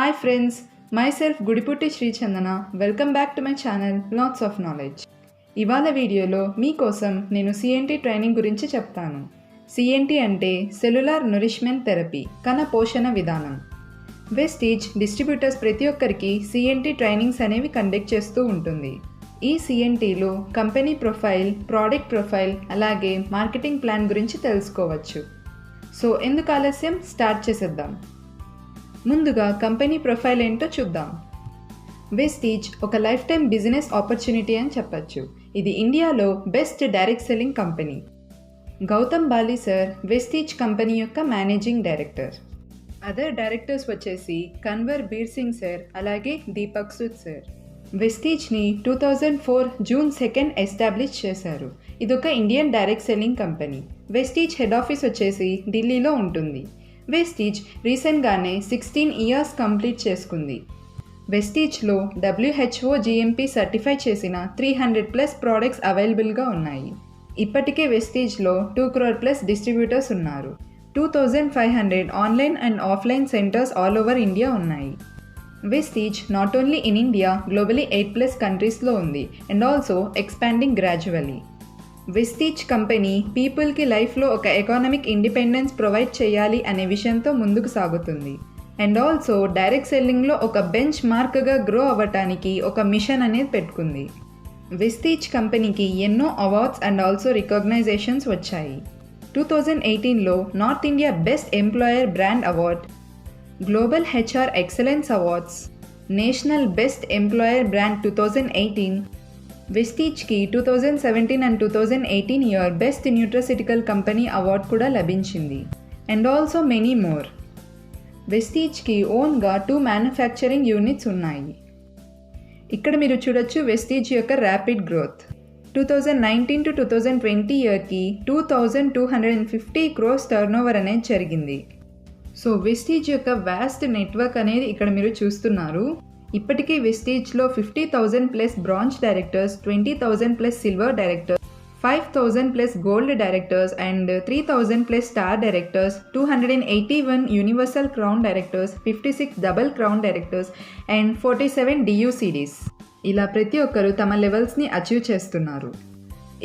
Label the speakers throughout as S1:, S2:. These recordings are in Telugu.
S1: Hi friends, myself Gudiputti Sri Chandana. Welcome back to my channel Lots of Knowledge. ఇవాళ వీడియోలో మీకోసం నేను సిఎన్టీ ట్రైనింగ్ గురించి చెప్తాను. సిఎన్టీ అంటే సెల్యులార్ నరిష్మెంట్ థెరపీ, కణ పోషణ విధానం. వెస్టీజ్ డిస్ట్రిబ్యూటర్స్ ప్రతి ఒక్కరికి సిఎన్టీ ట్రైనింగ్స్ అనేవి కండక్ట్ చేస్తూ ఉంటుంది. ఈ సిఎన్టీలో కంపెనీ ప్రొఫైల్, ప్రోడక్ట్ ప్రొఫైల్, అలాగే మార్కెటింగ్ ప్లాన్ గురించి తెలుసుకోవచ్చు. సో ఎందుకు ఆలస్యం, స్టార్ట్ చేసేద్దాం. ముందుగా కంపెనీ ప్రొఫైల్ ఏంటో చూద్దాం. వెస్టీజ్ ఒక లైఫ్ టైం బిజినెస్ ఆపర్చునిటీ అని చెప్పచ్చు. ఇది ఇండియాలో best direct selling company. Gautam Bali sir Vestige company యొక్క మేనేజింగ్ డైరెక్టర్. అదర్ డైరెక్టర్స్ వచ్చేసి కన్వర్ బీర్ సింగ్ సార్, అలాగే దీపక్ సూద్ సార్. వెస్టీజ్ని 2004 జూన్ 2 ఎస్టాబ్లిష్ చేశారు. ఇదొక Indian direct selling company. Vestige head office వచ్చేసి ఢిల్లీలో ఉంటుంది. వెస్టీజ్ రీసెంట్గానే 16 ఇయర్స్ కంప్లీట్ చేసుకుంది. వెస్టీజ్లో WHO GMP సర్టిఫై చేసిన 300+ ప్రోడక్ట్స్ అవైలబుల్గా ఉన్నాయి. ఇప్పటికే వెస్టీజ్లో 2 crore+ డిస్ట్రిబ్యూటర్స్ ఉన్నారు. 2500 online and offline centres all over India ఉన్నాయి. Vestige not only in India, globally 8+ కంట్రీస్లో ఉంది and also expanding gradually. Vestige company పీపుల్కి లైఫ్లో ఒక ఎకానమిక్ ఇండిపెండెన్స్ ప్రొవైడ్ చేయాలి అనే విషయంతో ముందుకు సాగుతుంది. అండ్ ఆల్సో డైరెక్ట్ సెల్లింగ్లో ఒక బెంచ్ మార్క్గా గ్రో అవ్వటానికి ఒక మిషన్ అనేది పెట్టుకుంది. వెస్టీజ్ కంపెనీకి ఎన్నో అవార్డ్స్ అండ్ ఆల్సో రికగ్నైజేషన్స్ వచ్చాయి. 2018లో north India best employer brand award, global HR excellence awards, national best employer brand 2018, వెస్టీజ్కి 2017 and 2018 year best nutraceutical company award కూడా లభించింది. And also many more. వెస్టీజ్కి ఓన్గా 2 మ్యానుఫ్యాక్చరింగ్ యూనిట్స్ ఉన్నాయి. ఇక్కడ మీరు చూడొచ్చు వెస్టీజ్ యొక్క ర్యాపిడ్ గ్రోత్. 2019 to 2020 ఇయర్కి 2250 crores టర్నోవర్ అనేది జరిగింది. సో వెస్టీజ్ యొక్క వాస్ట్ నెట్వర్క్ అనేది ఇక్కడ మీరు చూస్తున్నారు. ఇప్పటికీ వెస్టీజ్లో 50,000+ bronze directors, 20,000+ silver directors, 5,000+ gold directors and 3,000+ star directors, 281 universal crown directors, 56 double crown directors and 47 DUCDs. ఇలా ప్రతి ఒక్కరు తమ లెవెల్స్ని అచీవ్ చేస్తున్నారు.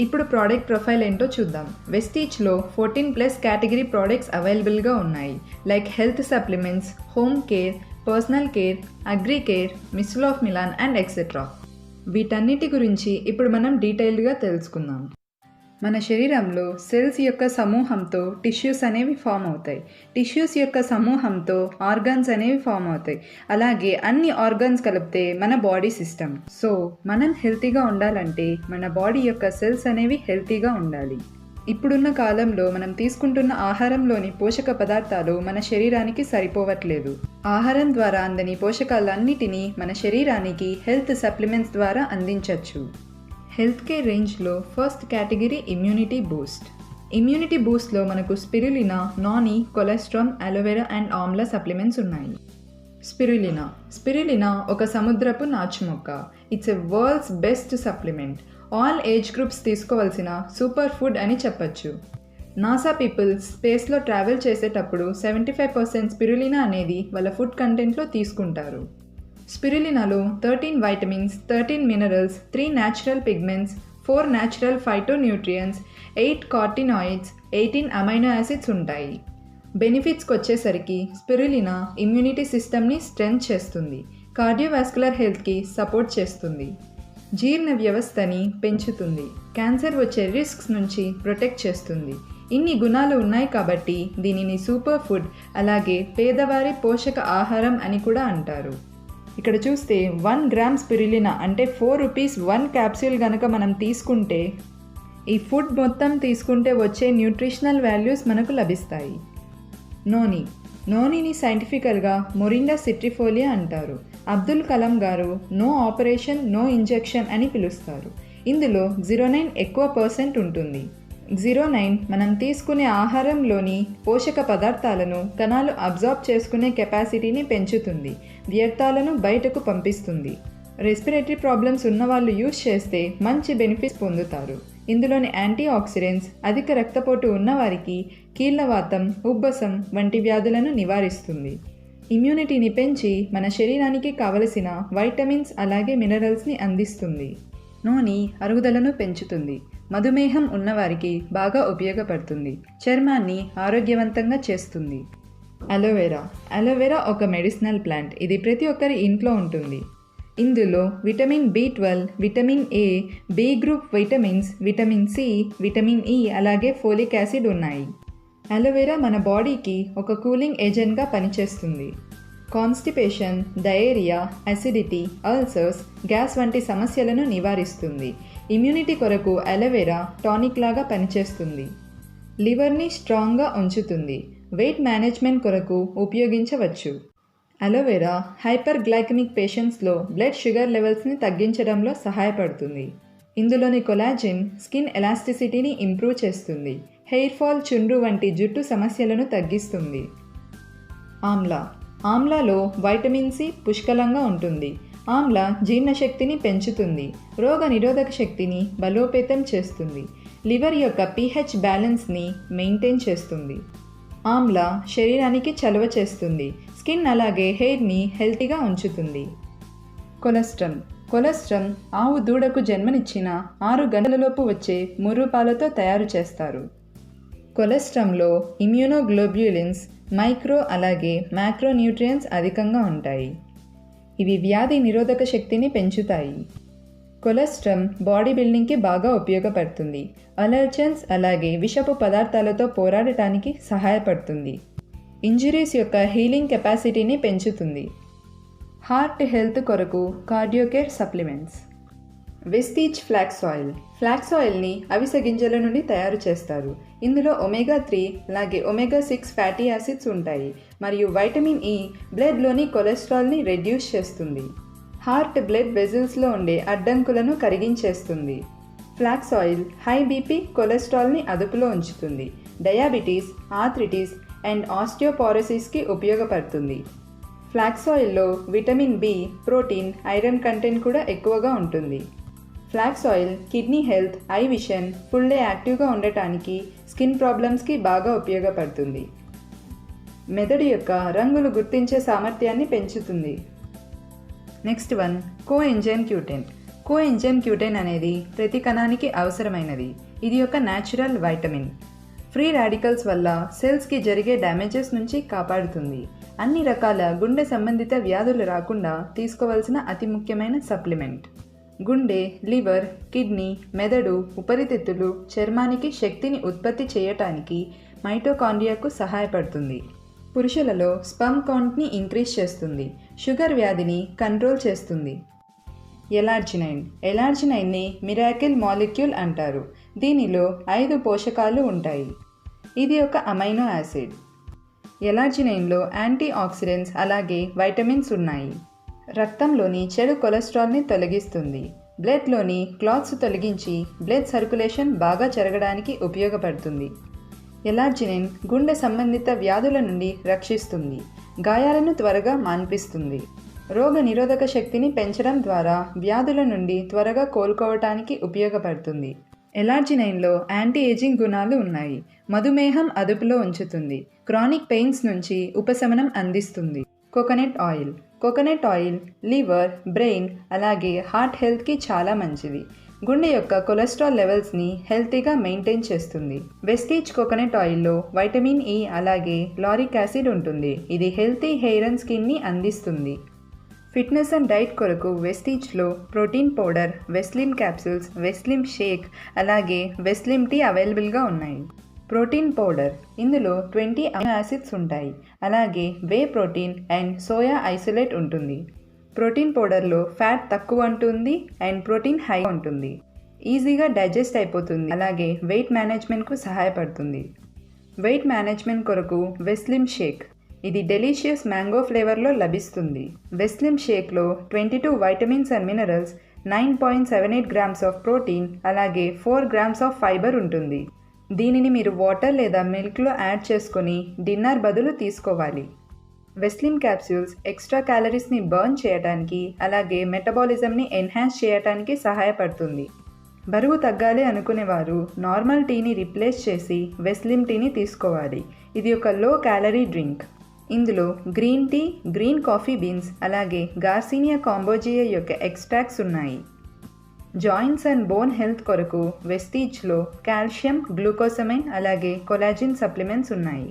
S1: ఇప్పుడు ప్రోడక్ట్ ప్రొఫైల్ ఏంటో చూద్దాం. వెస్టీజ్లో 14+ కేటగిరీ ప్రోడక్ట్స్ అవైలబుల్గా ఉన్నాయి. Like health supplements, home care, personal care, agri care, miss of Milan and etcetera. వీటన్నిటి గురించి ఇప్పుడు మనం డీటెయిల్డ్గా తెలుసుకుందాం. మన శరీరంలో సెల్స్ యొక్క సమూహంతో టిష్యూస్ అనేవి ఫామ్ అవుతాయి. టిష్యూస్ యొక్క సమూహంతో ఆర్గాన్స్ అనేవి ఫామ్ అవుతాయి. అలాగే అన్ని ఆర్గాన్స్ కలిపితే మన బాడీ సిస్టమ్. సో మనం హెల్తీగా ఉండాలంటే మన బాడీ యొక్క సెల్స్ అనేవి హెల్తీగా ఉండాలి. ఇప్పుడున్న కాలంలో మనం తీసుకుంటున్న ఆహారంలోని పోషక పదార్థాలు మన శరీరానికి సరిపోవట్లేదు. ఆహారం ద్వారా అందని పోషకాలన్నిటినీ మన శరీరానికి హెల్త్ సప్లిమెంట్స్ ద్వారా అందించవచ్చు. హెల్త్ కేర్ రేంజ్లో first category immunity boost. Immunity బూస్ట్లో మనకు spirulina, noni, cholesterol, aloe vera and amla supplements ఉన్నాయి. స్పిరులినా ఒక సముద్రపు నాచు మొక్క. It's a world's best supplement. All age groups తీసుకోవాల్సిన సూపర్ ఫుడ్ అని చెప్పచ్చు. నాసా పీపుల్స్ స్పేస్లో ట్రావెల్ చేసేటప్పుడు 75% స్పిరులినా అనేది వాళ్ళ ఫుడ్ కంటెంట్లో తీసుకుంటారు. స్పిరులినాలో 13 vitamins, 13 minerals, 3 natural pigments, 4 natural phytonutrients, 8 కార్టినాయిడ్స్, 18 amino acids ఉంటాయి. బెనిఫిట్స్కి వచ్చేసరికి స్పిరులినా ఇమ్యూనిటీ సిస్టమ్ని స్ట్రెంగ్త్ చేస్తుంది, కార్డియోవాస్కులర్ హెల్త్కి సపోర్ట్ చేస్తుంది, జీర్ణ వ్యవస్థని పెంచుతుంది, క్యాన్సర్ వచ్చే రిస్క్స్ నుంచి ప్రొటెక్ట్ చేస్తుంది. ఇన్ని గుణాలు ఉన్నాయి కాబట్టి దీనిని సూపర్ ఫుడ్, అలాగే పేదవారి పోషక ఆహారం అని కూడా అంటారు. ఇక్కడ చూస్తే 1 గ్రామ్ స్పిరులినా అంటే 4 రూపీస్ 1 క్యాప్సూల్ కనుక మనం తీసుకుంటే ఈ ఫుడ్ మొత్తం తీసుకుంటే వచ్చే న్యూట్రిషనల్ వాల్యూస్ మనకు లభిస్తాయి. నోనీని సైంటిఫికల్గా మొరిండా సిట్రిఫోలియా అంటారు. అబ్దుల్ కలాం గారు నో ఆపరేషన్ నో ఇంజెక్షన్ అని పిలుస్తారు. ఇందులో 09 ఎక్కువ % ఉంటుంది. 09 మనం తీసుకునే ఆహారంలోని పోషక పదార్థాలను కణాలు అబ్జార్బ్ చేసుకునే కెపాసిటీని పెంచుతుంది, వ్యర్థాలను బయటకు పంపిస్తుంది. రెస్పిరేటరీ ప్రాబ్లమ్స్ ఉన్నవాళ్ళు యూజ్ చేస్తే మంచి బెనిఫిట్స్ పొందుతారు. ఇందులోని యాంటీ ఆక్సిడెంట్స్ అధిక రక్తపోటు ఉన్నవారికి కీళ్లవాతం, ఉబ్బసం వంటి వ్యాధులను నివారిస్తుంది. ఇమ్యూనిటీని పెంచి మన శరీరానికి కావలసిన వైటమిన్స్ అలాగే మినరల్స్ని అందిస్తుంది. నోని అరుగుదలను పెంచుతుంది. మధుమేహం ఉన్నవారికి బాగా ఉపయోగపడుతుంది. చర్మాన్ని ఆరోగ్యవంతంగా చేస్తుంది. అలోవెరా ఒక మెడిసినల్ ప్లాంట్. ఇది ప్రతి ఒక్కరి ఇంట్లో ఉంటుంది. ఇందులో vitamin B12, vitamin A, B group vitamins, vitamin C, vitamin E అలాగే ఫోలిక్ యాసిడ్ ఉన్నాయి. అలోవెరా మన బాడీకి ఒక కూలింగ్ ఏజెంట్గా పనిచేస్తుంది. Constipation, diarrhoea, acidity, ulcers, gas వంటి సమస్యలను నివారిస్తుంది. ఇమ్యూనిటీ కొరకు అలోవెరా టానిక్ లాగా పనిచేస్తుంది. లివర్ని స్ట్రాంగ్గా ఉంచుతుంది. వెయిట్ మేనేజ్మెంట్ కొరకు ఉపయోగించవచ్చు. అలోవెరా హైపర్గ్లైకెమిక్ పేషెంట్స్లో బ్లడ్ షుగర్ లెవెల్స్ని తగ్గించడంలో సహాయపడుతుంది. ఇందులోని కొలాజిన్ స్కిన్ ఎలాస్టిసిటీని ఇంప్రూవ్ చేస్తుంది. హెయిర్ ఫాల్, చుండ్రు వంటి జుట్టు సమస్యలను తగ్గిస్తుంది. ఆమ్లాలో వైటమిన్ సి పుష్కలంగా ఉంటుంది. ఆమ్లా జీర్ణశక్తిని పెంచుతుంది. రోగ నిరోధక శక్తిని బలోపేతం చేస్తుంది. లివర్ యొక్క pH బ్యాలెన్స్ని మెయింటైన్ చేస్తుంది. ఆమ్లా శరీరానికి చలువ చేస్తుంది. స్కిన్ అలాగే హెయిర్ని హెల్తీగా ఉంచుతుంది. కొలెస్ట్రాల్ ఆవు దూడకు జన్మనిచ్చిన 6 గంటలలోపు వచ్చే ముర్రు పాలతో తయారు చేస్తారు. కొలెస్ట్రాల్లో ఇమ్యూనోగ్లోబ్యులిన్స్, మైక్రో అలాగే మ్యాక్రో న్యూట్రియంట్స్ అధికంగా ఉంటాయి. ఇవి వ్యాధి నిరోధక శక్తిని పెంచుతాయి. కొలెస్ట్రాల్ బాడీ బిల్డింగ్కి బాగా ఉపయోగపడుతుంది. అలర్జెన్స్ అలాగే విషపు పదార్థాలతో పోరాడటానికి సహాయపడుతుంది. ఇంజురీస్ యొక్క హీలింగ్ కెపాసిటీని పెంచుతుంది. హార్ట్ హెల్త్ కొరకు కార్డియోకేర్ సప్లిమెంట్స్. వెస్టీజ్ ఫ్లాక్స్ ఆయిల్ని అవిసె గింజల నుండి తయారు చేస్తారు. ఇందులో omega-3 అలాగే omega-6 ఫ్యాటీ యాసిడ్స్ ఉంటాయి మరియు వైటమిన్ E బ్లడ్లోని కొలెస్ట్రాల్ని రెడ్యూస్ చేస్తుంది. హార్ట్ బ్లడ్ వెజల్స్లో ఉండే అడ్డంకులను కరిగించేస్తుంది. ఫ్లాక్స్ ఆయిల్ హై బీపీ, కొలెస్ట్రాల్ని అదుపులో ఉంచుతుంది. డయాబెటీస్, ఆర్థ్రిటిస్ అండ్ ఆస్టియోపోరోసిస్కి ఉపయోగపడుతుంది. ఫ్లాక్స్ ఆయిల్లో vitamin B, protein, iron content కూడా ఎక్కువగా ఉంటుంది. Flax oil kidney health, I vision, full day యాక్టివ్గా ఉండటానికి, స్కిన్ ప్రాబ్లమ్స్కి బాగా ఉపయోగపడుతుంది. మెదడు యొక్క రంగులు గుర్తించే సామర్థ్యాన్ని పెంచుతుంది. నెక్స్ట్ వన్ కోఎంజైమ్ క్యూటెన్ అనేది ప్రతి కణానికి అవసరమైనది. ఇది ఒక న్యాచురల్ వైటమిన్. ఫ్రీ రాడికల్స్ వల్ల సెల్స్కి జరిగే డ్యామేజెస్ నుంచి కాపాడుతుంది. అన్ని రకాల గుండె సంబంధిత వ్యాధులు రాకుండా తీసుకోవాల్సిన అతి ముఖ్యమైన సప్లిమెంట్. గుండె, లివర్, కిడ్నీ, మెదడు, ఉపరితిత్తులు, చర్మానికి శక్తిని ఉత్పత్తి చేయటానికి మైటోకాండ్రియాకు సహాయపడుతుంది. పురుషులలో స్పర్మ్ కౌంట్ని ఇంక్రీజ్ చేస్తుంది. షుగర్ వ్యాధిని కంట్రోల్ చేస్తుంది. ఎలార్జినైన్ని మిరాకిల్ మాలిక్యూల్ అంటారు. దీనిలో 5 పోషకాలు ఉంటాయి. ఇది ఒక అమైనో యాసిడ్. ఎలార్జినైన్లో యాంటీ ఆక్సిడెంట్స్ అలాగే వైటమిన్స్ ఉన్నాయి. రక్తంలోని చెడు కొలెస్ట్రాల్ని తొలగిస్తుంది. బ్లడ్లోని క్లాట్స్ తొలగించి బ్లడ్ సర్క్యులేషన్ బాగా జరగడానికి ఉపయోగపడుతుంది. ఎలార్జినిన్ గుండె సంబంధిత వ్యాధుల నుండి రక్షిస్తుంది. గాయాలను త్వరగా మాన్పిస్తుంది. రోగ నిరోధక శక్తిని పెంచడం ద్వారా వ్యాధుల నుండి త్వరగా కోలుకోవటానికి ఉపయోగపడుతుంది. ఎలార్జినైన్లో యాంటీ ఏజింగ్ గుణాలు ఉన్నాయి. మధుమేహం అదుపులో ఉంచుతుంది. క్రానిక్ పెయిన్స్ నుంచి ఉపశమనం అందిస్తుంది. కోకోనట్ ఆయిల్ లివర్, బ్రెయిన్ అలాగే హార్ట్ హెల్త్కి చాలా మంచిది. గుండె యొక్క కొలెస్ట్రాల్ లెవెల్స్ని హెల్తీగా మెయింటైన్ చేస్తుంది. వెస్టీజ్ కోకోనట్ ఆయిల్లో వైటమిన్ E అలాగే లారిక్ యాసిడ్ ఉంటుంది. ఇది హెల్తీ హెయిర్ అండ్ స్కిన్ని అందిస్తుంది. ఫిట్నెస్ అండ్ డైట్ కొరకు వెస్టీజ్లో ప్రోటీన్ పౌడర్, వెస్లిమ్ క్యాప్సూల్స్, వెస్లిమ్ షేక్ అలాగే వెస్లిమ్ టీ అవైలబుల్గా ఉన్నాయి. ప్రోటీన్ పౌడర్ ఇందులో 20 అమైనో యాసిడ్స్ ఉంటాయి. అలాగే whey protein and soya isolate ఉంటుంది. ప్రోటీన్ పౌడర్లో ఫ్యాట్ తక్కువ ఉంటుంది అండ్ ప్రోటీన్ హై ఉంటుంది. ఈజీగా డైజెస్ట్ అయిపోతుంది. అలాగే వెయిట్ మేనేజ్మెంట్కు సహాయపడుతుంది. వెయిట్ మేనేజ్మెంట్ కొరకు వెస్లిమ్ షేక్. ఇది డెలీషియస్ మ్యాంగో ఫ్లేవర్లో లభిస్తుంది. వెస్లిమ్ షేక్లో 22 vitamins and minerals, 9.78 grams of protein అలాగే 4 గ్రామ్స్ ఆఫ్ ఫైబర్ ఉంటుంది. దీనిని మీరు వాటర్ లేదా మిల్క్లో యాడ్ చేసుకొని డిన్నర్ బదులు తీసుకోవాలి. వెస్లిమ్ క్యాప్సూల్స్ ఎక్స్ట్రా క్యాలరీస్ని బర్న్ చేయడానికి అలాగే మెటబాలిజంని ఎన్హాన్స్ చేయడానికి సహాయపడుతుంది. బరువు తగ్గాలి అనుకునేవారు నార్మల్ టీని రీప్లేస్ చేసి వెస్లిమ్ టీని తీసుకోవాలి. ఇది ఒక లో క్యాలరీ డ్రింక్. ఇందులో green tea, green coffee beans అలాగే గార్సినియా కాంబోజియా యొక్క ఎక్స్ట్రాక్ట్స్ ఉన్నాయి. జాయింట్స్ అండ్ బోన్ హెల్త్ కొరకు వెస్టీజ్లో కాల్షియం, గ్లూకోసమైన్ అలాగే కొలాజిన్ సప్లిమెంట్స్ ఉన్నాయి.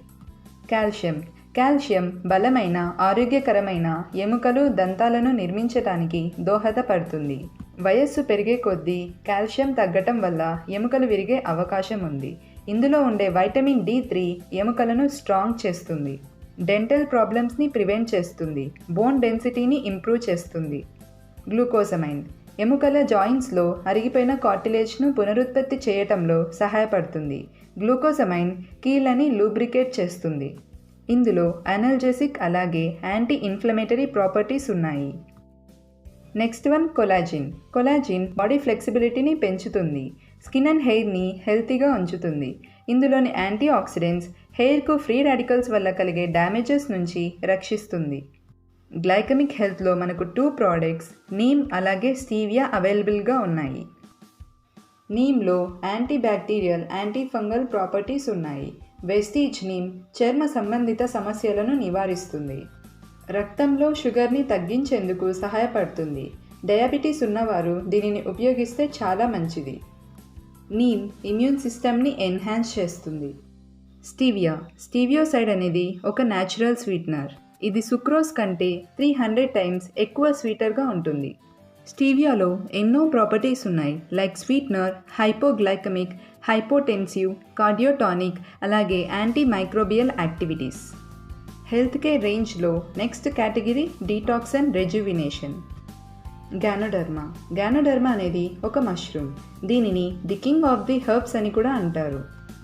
S1: కాల్షియం బలమైన, ఆరోగ్యకరమైన ఎముకలు, దంతాలను నిర్మించటానికి దోహదపడుతుంది. వయస్సు పెరిగే కొద్దీ కాల్షియం తగ్గటం వల్ల ఎముకలు విరిగే అవకాశం ఉంది. ఇందులో ఉండే వైటమిన్ D3 ఎముకలను స్ట్రాంగ్ చేస్తుంది. డెంటల్ ప్రాబ్లమ్స్ని ప్రివెంట్ చేస్తుంది. బోన్ డెన్సిటీని ఇంప్రూవ్ చేస్తుంది. గ్లూకోసమైన్ ఎముకల జాయింట్స్లో అరిగిపోయిన కార్టిలేజ్ను పునరుత్పత్తి చేయటంలో సహాయపడుతుంది. గ్లూకోసమైన్ కీళ్ళని లూబ్రికేట్ చేస్తుంది. ఇందులో అనల్జెసిక్ అలాగే యాంటీ ఇన్ఫ్లమేటరీ ప్రాపర్టీస్ ఉన్నాయి. నెక్స్ట్ వన్ కొలాజిన్ బాడీ ఫ్లెక్సిబిలిటీని పెంచుతుంది. స్కిన్ అండ్ హెయిర్ని హెల్తీగా ఉంచుతుంది. ఇందులోని యాంటీ ఆక్సిడెంట్స్ హెయిర్కు ఫ్రీ రాడికల్స్ వల్ల కలిగే డ్యామేజెస్ నుంచి రక్షిస్తుంది. గ్లైకమిక్ హెల్త్లో మనకు 2 ప్రోడక్ట్స్ నీమ్ అలాగే స్టీవియా అవైలబుల్గా ఉన్నాయి. నీమ్లో anti bacterial, anti fungal properties ఉన్నాయి. వెస్టీజ్ నీమ్ చర్మ సంబంధిత సమస్యలను నివారిస్తుంది. రక్తంలో షుగర్ని తగ్గించేందుకు సహాయపడుతుంది. డయాబెటీస్ ఉన్నవారు దీనిని ఉపయోగిస్తే చాలా మంచిది. నీమ్ ఇమ్యూన్ సిస్టమ్ని ఎన్హాన్స్ చేస్తుంది. స్టీవియోసైడ్ అనేది ఒక న్యాచురల్ స్వీట్నర్. ఇది సుక్రోజ్ కంటే 300 టైమ్స్ ఎక్కువ స్వీటర్గా ఉంటుంది. స్టీవియాలో ఎన్నో ప్రాపర్టీస్ ఉన్నాయి, like sweetener, hypoglycaemic, hypotensive, cardiotonic అలాగే anti microbial activities. Health care రేంజ్లో next category detox and rejuvenation. Ganoderma అనేది ఒక మష్రూమ్. దీనిని the king of the herbs అని కూడా అంటారు.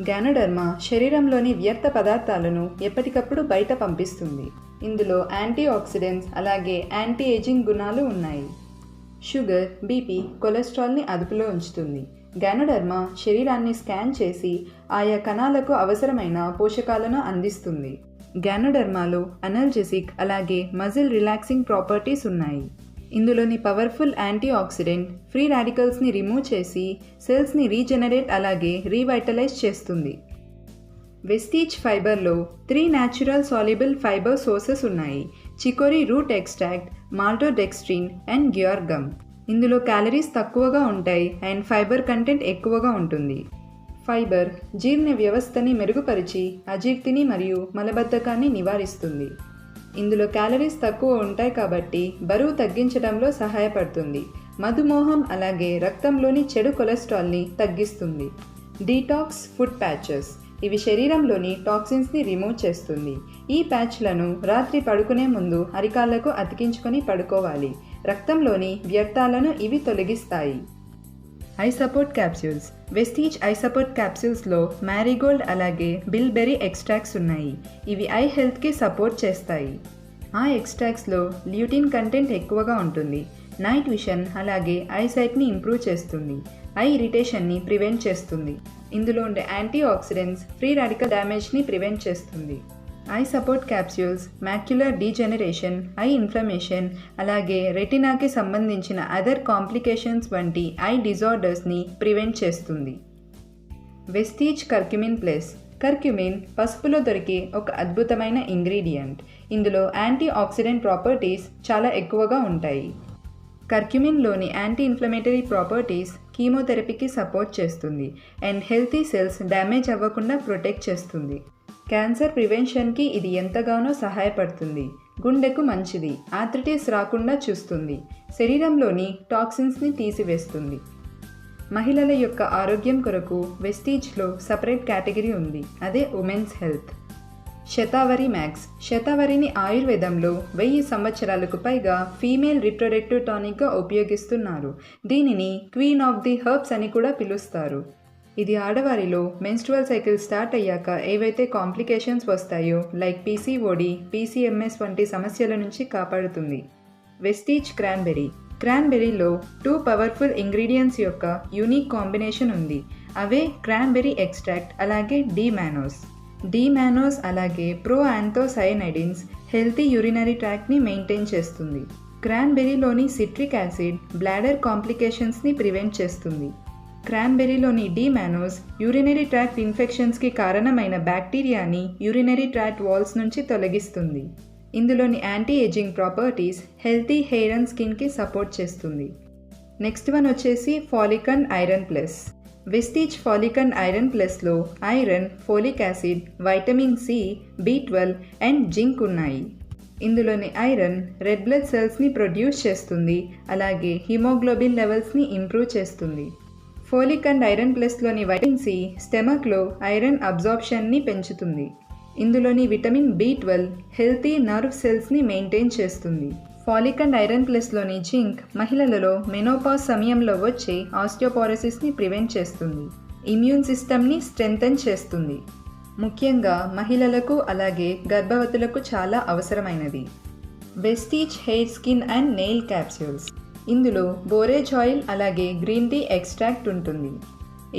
S1: గ్యానోడర్మా శరీరంలోని వ్యర్థ పదార్థాలను ఎప్పటికప్పుడు బయట పంపిస్తుంది. ఇందులో యాంటీ ఆక్సిడెంట్స్ అలాగే యాంటీ ఏజింగ్ గుణాలు ఉన్నాయి. షుగర్, బీపీ, కొలెస్ట్రాల్ని అదుపులో ఉంచుతుంది. గ్యానోడర్మా శరీరాన్ని స్కాన్ చేసి ఆయా కణాలకు అవసరమైన పోషకాలను అందిస్తుంది. గ్యానోడర్మాలో అనల్జెసిక్ అలాగే మజిల్ రిలాక్సింగ్ ప్రాపర్టీస్ ఉన్నాయి. ఇందులోని పవర్ఫుల్ యాంటీ ఆక్సిడెంట్ ఫ్రీ రాడికల్స్ని రిమూవ్ చేసి సెల్స్ని రీజనరేట్ అలాగే రీవైటలైజ్ చేస్తుంది. వెస్టీజ్ ఫైబర్లో 3 న్యాచురల్ సాల్యుబుల్ ఫైబర్ సోర్సెస్ ఉన్నాయి. Chicory root extract, maltodextrin and guar gum. ఇందులో క్యాలరీస్ తక్కువగా ఉంటాయి అండ్ ఫైబర్ కంటెంట్ ఎక్కువగా ఉంటుంది. ఫైబర్ జీర్ణ వ్యవస్థని మెరుగుపరిచి అజీర్తిని మరియు మలబద్ధకాన్ని నివారిస్తుంది. ఇందులో క్యాలరీస్ తక్కువ ఉంటాయి కాబట్టి బరువు తగ్గించడంలో సహాయపడుతుంది. మధుమేహం అలాగే రక్తంలోని చెడు కొలెస్ట్రాల్ని తగ్గిస్తుంది. డీటాక్స్ ఫుడ్ ప్యాచెస్ ఇవి శరీరంలోని టాక్సిన్స్ని రిమూవ్ చేస్తుంది. ఈ ప్యాచ్లను రాత్రి పడుకునే ముందు అరికాళ్లకు అతికించుకొని పడుకోవాలి. రక్తంలోని వ్యర్థాలను ఇవి తొలగిస్తాయి. Eye support capsules. Vestige eye support క్యాప్సూల్స్లో మ్యారీగోల్డ్ అలాగే బిల్బెర్రీ ఎక్స్ట్రాక్ట్స్ ఉన్నాయి. ఇవి ఐ హెల్త్కి సపోర్ట్ చేస్తాయి. ఆ ఎక్స్ట్రాక్ట్స్లో ల్యూటిన్ కంటెంట్ ఎక్కువగా ఉంటుంది. నైట్ విషన్ అలాగే ఐసైట్ని ఇంప్రూవ్ చేస్తుంది. ఐ ఇరిటేషన్ని ప్రివెంట్ చేస్తుంది. ఇందులో ఉండే యాంటీ ఆక్సిడెంట్స్ ఫ్రీ రాడికల్ డ్యామేజ్ని ప్రివెంట్ చేస్తుంది. Eye support capsules macular degeneration, eye inflammation అలాగే రెటినాకి సంబంధించిన అదర్ కాంప్లికేషన్స్ వంటి ఐ డిజార్డర్స్ని ప్రివెంట్ చేస్తుంది. Vestige curcumin plus. కర్క్యుమిన్ పసుపులో దొరికే ఒక అద్భుతమైన ఇంగ్రీడియంట్. ఇందులో యాంటీ ఆక్సిడెంట్ ప్రాపర్టీస్ చాలా ఎక్కువగా ఉంటాయి. కర్క్యుమిన్లోని యాంటీ ఇన్ఫ్లమేటరీ ప్రాపర్టీస్ కీమోథెరపీకి సపోర్ట్ చేస్తుంది అండ్ హెల్తీ సెల్స్ డ్యామేజ్ అవ్వకుండా ప్రొటెక్ట్ చేస్తుంది. క్యాన్సర్ ప్రివెన్షన్కి ఇది ఎంతగానో సహాయపడుతుంది. గుండెకు మంచిది. ఆర్థరైటిస్ రాకుండా చూస్తుంది. శరీరంలోని టాక్సిన్స్ని తీసివేస్తుంది. మహిళల యొక్క ఆరోగ్యం కొరకు వెస్టీజ్లో సపరేట్ కేటగిరీ ఉంది. అదే ఉమెన్స్ హెల్త్. శతావరి మ్యాక్స్. శతావరిని ఆయుర్వేదంలో 1000 సంవత్సరాలకు పైగా ఫీమేల్ రిప్రొడక్టివ్ టానిక్గా ఉపయోగిస్తున్నారు. దీనిని క్వీన్ ఆఫ్ ది హెర్బ్స్ అని కూడా పిలుస్తారు. ఇది ఆడవారిలో మెన్స్ట్రువల్ సైకిల్ స్టార్ట్ అయ్యాక ఏవైతే కాంప్లికేషన్స్ వస్తాయో లైక్ పీసీఓడి, పీసీఎంఎస్ వంటి సమస్యల నుంచి కాపాడుతుంది. Vestige cranberry. క్రాన్బెర్రీలో 2 పవర్ఫుల్ ఇంగ్రీడియంట్స్ యొక్క యూనిక్ కాంబినేషన్ ఉంది. అవే క్రాన్బెర్రీ ఎక్స్ట్రాక్ట్ అలాగే డీమానోస్ అలాగే ప్రోయాంథోసైనైడిన్స్ హెల్తీ యూరినరీ ట్రాక్ట్ని మెయింటైన్ చేస్తుంది. క్రాన్బెర్రీలోని సిట్రిక్ యాసిడ్ బ్లాడర్ కాంప్లికేషన్స్ని ప్రివెంట్ చేస్తుంది. క్రాన్బెర్రీలోని డి-మానోస్ యూరినరీ ట్రాక్ట్ ఇన్ఫెక్షన్స్కి కారణమైన బ్యాక్టీరియాని యూరినరీ ట్రాక్ట్ వాల్స్ నుంచి తొలగిస్తుంది. ఇందులోని anti ageing properties healthy hair and స్కిన్కి సపోర్ట్ చేస్తుంది. నెక్స్ట్ వన్ వచ్చేసి folic and iron plus. Vestige folic and iron ప్లస్లో iron, folic acid, vitamin C, B12 and zinc ఉన్నాయి. ఇందులోని ఐరన్ రెడ్ బ్లడ్ సెల్స్ని ప్రొడ్యూస్ చేస్తుంది, అలాగే హిమోగ్లోబిన్ లెవెల్స్ని ఇంప్రూవ్ చేస్తుంది. ఫోలిక్ అండ్ ఐరన్ ప్లస్లోని వైటమిన్ సి స్టమక్లో ఐరన్ అబ్జార్ప్షన్ని పెంచుతుంది. ఇందులోని విటమిన్ B12 హెల్తీ నర్వ్ సెల్స్ని మెయింటైన్ చేస్తుంది. ఫాలిక్ అండ్ ఐరన్ ప్లస్లోని జింక్ మహిళలలో మెనోపాజ్ సమయంలో వచ్చే ఆస్టియోపోరోసిస్ని ప్రివెంట్ చేస్తుంది. ఇమ్యూన్ సిస్టమ్ని స్ట్రెంథెన్ చేస్తుంది. ముఖ్యంగా మహిళలకు అలాగే గర్భవతులకు చాలా అవసరమైనది. Vestige hair, skin and nail capsules. ఇందులో బోరేజ్ ఆయిల్ అలాగే గ్రీన్ టీ ఎక్స్ట్రాక్ట్ ఉంటుంది.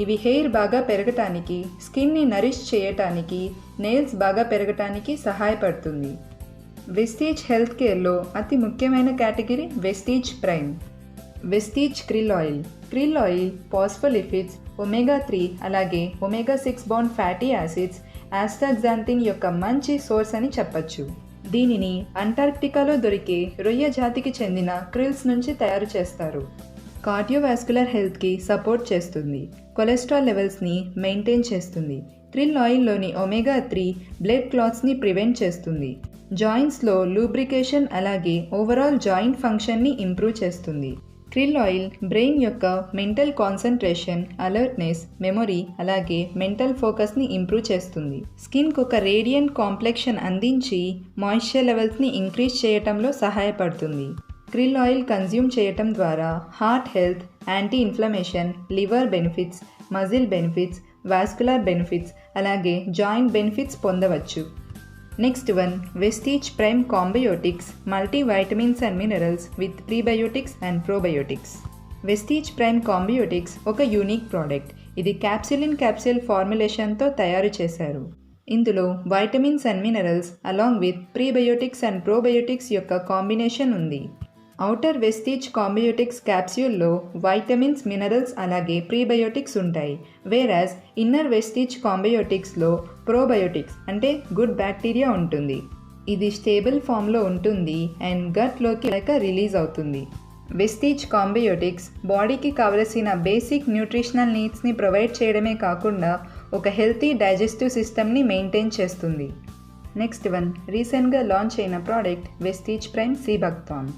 S1: ఇవి హెయిర్ బాగా పెరగటానికి, స్కిన్ని నరిష్ చేయటానికి, నెయిల్స్ బాగా పెరగటానికి సహాయపడుతుంది. వెస్టీజ్ హెల్త్ కేర్లో అతి ముఖ్యమైన category Vestige Prime. Vestige krill oil. krill oil phospholipids, omega-3 అలాగే omega-6 బాండ్ ఫ్యాటీ యాసిడ్స్, ఆస్టాగ్జాంథిన్ యొక్క మంచి సోర్స్ అని చెప్పచ్చు. దీనిని అంటార్క్టికాలో దొరికే రొయ్య జాతికి చెందిన క్రిల్స్ నుంచి తయారు చేస్తారు. కార్డియోవాస్కులర్ హెల్త్కి సపోర్ట్ చేస్తుంది. కొలెస్ట్రాల్ లెవెల్స్ని మెయింటైన్ చేస్తుంది. krill ఆయిల్లోని omega-3 బ్లడ్ క్లాట్స్ని ప్రివెంట్ చేస్తుంది. జాయింట్స్లో లూబ్రికేషన్ అలాగే ఓవరాల్ జాయింట్ ఫంక్షన్ని ఇంప్రూవ్ చేస్తుంది. krill ఆయిల్ బ్రెయిన్ యొక్క మెంటల్ కాన్సన్ట్రేషన్, అలర్ట్నెస్, మెమొరీ అలాగే మెంటల్ ఫోకస్ని ఇంప్రూవ్ చేస్తుంది. స్కిన్కు ఒక రేడియంట్ కాంప్లెక్షన్ అందించి మాయిశ్చర్ లెవెల్స్ని ఇంక్రీజ్ చేయటంలో సహాయపడుతుంది. krill ఆయిల్ కన్జ్యూమ్ చేయటం ద్వారా heart health, anti inflammation, liver benefits, muscle benefits, vascular benefits అలాగే జాయింట్ బెనిఫిట్స్ పొందవచ్చు. Next one Vestige Prime combiotics, multi vitamins and minerals with prebiotics and probiotics. Vestige Prime combiotics ఒక యూనిక్ ప్రోడక్ట్. ఇది క్యాప్సిల్ ఫార్ములేషన్తో తయారు చేశారు. ఇందులో vitamins and minerals along with prebiotics and probiotics యొక్క కాంబినేషన్ ఉంది. ఔటర్ వెస్టీజ్ కాంబయోటిక్స్ క్యాప్స్యూల్లో వైటమిన్స్, మినరల్స్ అలాగే ప్రీబయోటిక్స్ ఉంటాయి. వేరాజ్ ఇన్నర్ వెస్టీజ్ కాంబయోటిక్స్లో ప్రోబయోటిక్స్ అంటే గుడ్ బ్యాక్టీరియా ఉంటుంది. ఇది స్టేబుల్ ఫామ్లో ఉంటుంది అండ్ గట్లోకి రిలీజ్ అవుతుంది. వెస్టీజ్ కాంబయోటిక్స్ బాడీకి కావలసిన బేసిక్ న్యూట్రిషనల్ నీడ్స్ని ప్రొవైడ్ చేయడమే కాకుండా ఒక హెల్తీ డైజెస్టివ్ సిస్టమ్ని మెయింటైన్ చేస్తుంది. నెక్స్ట్ వన్ రీసెంట్గా లాంచ్ అయిన ప్రోడక్ట్ వెస్టీజ్ ప్రైమ్ సీబక్థాన్.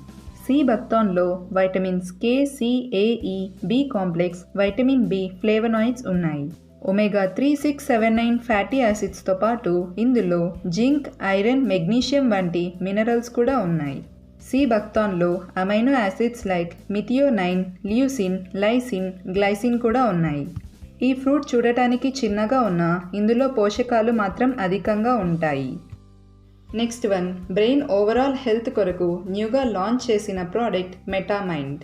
S1: సీబక్థాన్లో vitamins K, C, A, E, B complex, vitamin B, flavonoids ఉన్నాయి. omega-3, 6, 7, 9 ఫ్యాటీ యాసిడ్స్తో పాటు ఇందులో జింక్, ఐరన్, మెగ్నీషియం వంటి మినరల్స్ కూడా ఉన్నాయి. సీబక్థాన్లో amino acids like methionine, leucine, lysine, glycine కూడా ఉన్నాయి. ఈ ఫ్రూట్ చూడటానికి చిన్నగా ఉన్నా ఇందులో పోషకాలు మాత్రం అధికంగా ఉంటాయి. Next one brain overall health కొరకు న్యూగా లాంచ్ చేసిన ప్రోడక్ట్ మెటామైండ్.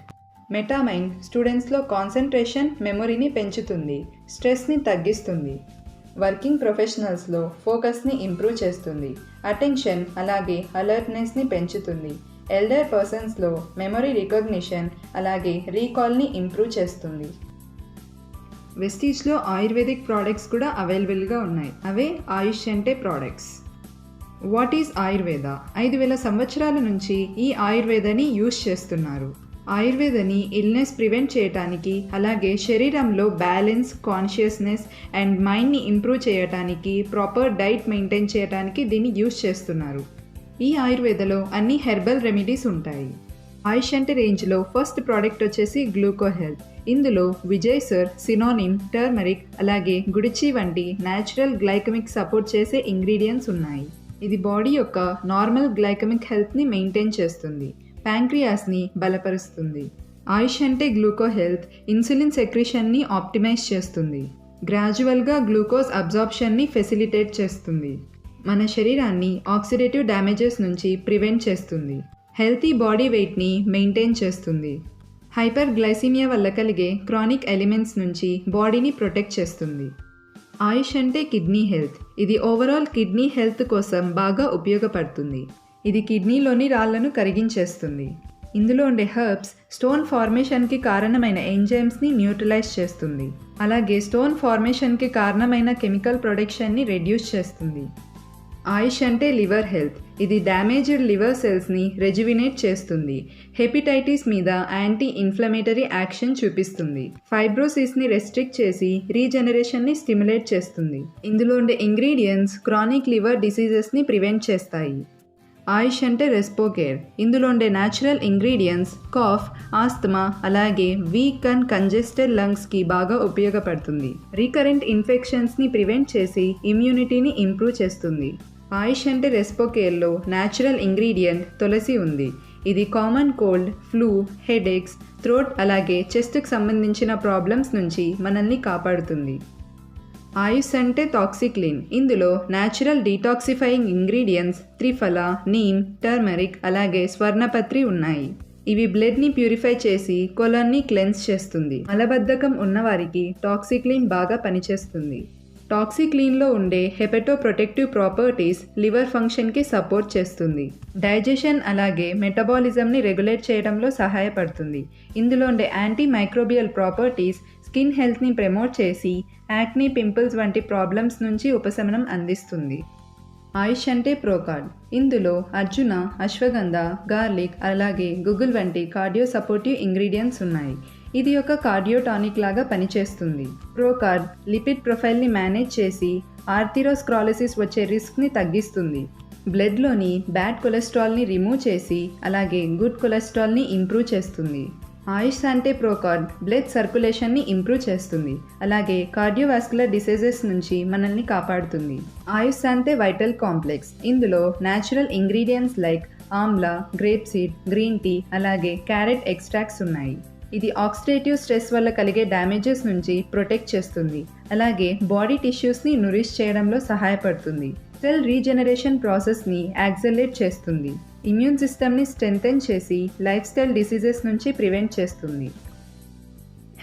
S1: మెటామైండ్ స్టూడెంట్స్లో కాన్సన్ట్రేషన్, మెమొరీని పెంచుతుంది, స్ట్రెస్ని తగ్గిస్తుంది. వర్కింగ్ ప్రొఫెషనల్స్లో ఫోకస్ని ఇంప్రూవ్ చేస్తుంది, అటెన్షన్ అలాగే అలర్ట్నెస్ని పెంచుతుంది. ఎల్డర్ పర్సన్స్లో మెమొరీ రికగ్నిషన్ అలాగే రీకాల్ని ఇంప్రూవ్ చేస్తుంది. వెస్టీజ్లో ఆయుర్వేదిక్ ప్రోడక్ట్స్ కూడా అవైలబుల్గా ఉన్నాయి. అవే ఆయుష్ అంటే ప్రోడక్ట్స్. What is Ayurveda? 5000 సంవత్సరాల నుంచి ఈ ఆయుర్వేదని యూజ్ చేస్తున్నారు. ఆయుర్వేదని ఇల్నెస్ ప్రివెంట్ చేయటానికి అలాగే శరీరంలో బ్యాలెన్స్, కాన్షియస్నెస్ అండ్ మైండ్ని ఇంప్రూవ్ చేయటానికి, ప్రాపర్ డైట్ మెయింటైన్ చేయటానికి దీన్ని యూజ్ చేస్తున్నారు. ఈ ఆయుర్వేదలో అన్ని హెర్బల్ రెమెడీస్ ఉంటాయి. ఆయుష్ అంటే రేంజ్లో ఫస్ట్ ప్రోడక్ట్ వచ్చేసి గ్లూకో హెల్త్. ఇందులో విజయ్ సర్, సినోనిమ్, టర్మరిక్ అలాగే గుడిచి వంటి న్యాచురల్ గ్లైకమిక్ సపోర్ట్ చేసే ఇంగ్రీడియంట్స్ ఉన్నాయి. ఇది బాడీ యొక్క నార్మల్ గ్లైకమిక్ హెల్త్ని మెయింటైన్ చేస్తుంది, ప్యాంక్రియాస్ని బలపరుస్తుంది. ఆయుష్ అంటే గ్లూకో హెల్త్ ఇన్సులిన్ సెక్రిషన్ని ఆప్టిమైజ్ చేస్తుంది, గ్రాడ్యువల్గా గ్లూకోజ్ అబ్జార్ప్షన్ని ఫెసిలిటేట్ చేస్తుంది, మన శరీరాన్ని ఆక్సిడేటివ్ డ్యామేజెస్ నుంచి ప్రివెంట్ చేస్తుంది, హెల్తీ బాడీ వెయిట్ని మెయింటైన్ చేస్తుంది, హైపర్ గ్లైసీమియా వల్ల కలిగే క్రానిక్ ఎలిమెంట్స్ నుంచి బాడీని ప్రొటెక్ట్ చేస్తుంది. ఆయుష్ అంటే కిడ్నీ హెల్త్. ఇది ఓవరాల్ కిడ్నీ హెల్త్ కోసం బాగా ఉపయోగపడుతుంది. ఇది కిడ్నీలోని రాళ్లను కరిగించేస్తుంది. ఇందులో ఉండే హెర్బ్స్ స్టోన్ ఫార్మేషన్కి కారణమైన ఎంజైమ్స్ని న్యూట్రలైజ్ చేస్తుంది. అలాగే స్టోన్ ఫార్మేషన్కి కారణమైన కెమికల్ ప్రొడక్షన్ని రెడ్యూస్ చేస్తుంది. ఆయుష్ అంటే లివర్ హెల్త్. ఇది డ్యామేజ్డ్ లివర్ సెల్స్ని రెజ్యువినేట్ చేస్తుంది. హెపటైటిస్ మీద యాంటీ ఇన్ఫ్లమేటరీ యాక్షన్ చూపిస్తుంది. ఫైబ్రోసిస్ని రెస్ట్రిక్ట్ చేసి రీజనరేషన్ని స్టిమ్యులేట్ చేస్తుంది. ఇందులో ఉండే ఇంగ్రీడియంట్స్ క్రానిక్ లివర్ డిసీజెస్ని ప్రివెంట్ చేస్తాయి. ఆయుష్ అంటే రెస్పోకేర్. ఇందులో ఉండే న్యాచురల్ ఇంగ్రీడియంట్స్ కాఫ్, ఆస్తమా అలాగే వీక్ అండ్ కంజెస్టెడ్ లంగ్స్కి బాగా ఉపయోగపడుతుంది. రీకరెంట్ ఇన్ఫెక్షన్స్ని ప్రివెంట్ చేసి ఇమ్యూనిటీని ఇంప్రూవ్ చేస్తుంది. ఆయుష్ అంటే రెస్పోకేర్లో న్యాచురల్ ఇంగ్రీడియంట్ తులసి ఉంది. ఇది common cold, flu, headaches, throat అలాగే చెస్ట్కి సంబంధించిన ప్రాబ్లమ్స్ నుంచి మనల్ని కాపాడుతుంది. ఆయుష్ అంటే టాక్సిక్లిన్. ఇందులో natural detoxifying ingredients triphala, neem, turmeric అలాగే స్వర్ణపత్రి ఉన్నాయి. ఇవి బ్లడ్ని ప్యూరిఫై చేసి కొలన్ని క్లెన్స్ చేస్తుంది. మలబద్ధకం ఉన్నవారికి టాక్సిక్లిన్ బాగా పనిచేస్తుంది. టాక్సిక్లిన్లో ఉండే హెపటోప్రొటెక్టివ్ ప్రాపర్టీస్ లివర్ ఫంక్షన్కి సపోర్ట్ చేస్తుంది. డైజెషన్ అలాగే మెటబాలిజంని రెగ్యులేట్ చేయడంలో సహాయపడుతుంది. ఇందులో ఉండే యాంటీ మైక్రోబియల్ ప్రాపర్టీస్ స్కిన్ హెల్త్ని ప్రమోట్ చేసి యాక్నీ, పింపుల్స్ వంటి ప్రాబ్లమ్స్ నుంచి ఉపశమనం అందిస్తుంది. ఆయుష్ అంటే ప్రోకార్డ్. ఇందులో అర్జున, అశ్వగంధ, గార్లిక్ అలాగే గుగుల్ వంటి కార్డియో సపోర్టివ్ ఇంగ్రీడియంట్స్ ఉన్నాయి. ఇది ఒక కార్డియోటానిక్ లాగా పనిచేస్తుంది. ప్రోకార్డ్ లిపిడ్ ప్రొఫైల్ని మేనేజ్ చేసి ఆర్థిరోస్క్రాలిసిస్ వచ్చే రిస్క్ని తగ్గిస్తుంది. బ్లడ్లోని బ్యాడ్ కొలెస్ట్రాల్ని రిమూవ్ చేసి అలాగే గుడ్ కొలెస్ట్రాల్ని ఇంప్రూవ్ చేస్తుంది. ఆయుష్ అంటే ప్రోకార్డ్ బ్లడ్ సర్క్యులేషన్ని ఇంప్రూవ్ చేస్తుంది. అలాగే కార్డియోవాస్కులర్ డిసీజెస్ నుంచి మనల్ని కాపాడుతుంది. ఆయుష్ అంటే వైటల్ కాంప్లెక్స్. ఇందులో natural ingredients like amla, grape seed, green tea అలాగే క్యారెట్ ఎక్స్ట్రాక్ట్స్ ఉన్నాయి. ఇది ఆక్సిడేటివ్ స్ట్రెస్ వల్ల కలిగే డ్యామేజెస్ నుంచి ప్రొటెక్ట్ చేస్తుంది. అలాగే బాడీ టిష్యూస్ని నురిష్ చేయడంలో సహాయపడుతుంది. సెల్ రీజనరేషన్ ప్రాసెస్ని యాక్సెలరేట్ చేస్తుంది. ఇమ్యూన్ సిస్టమ్ని స్ట్రెంథెన్ చేసి లైఫ్ స్టైల్ డిసీజెస్ నుంచి ప్రివెంట్ చేస్తుంది.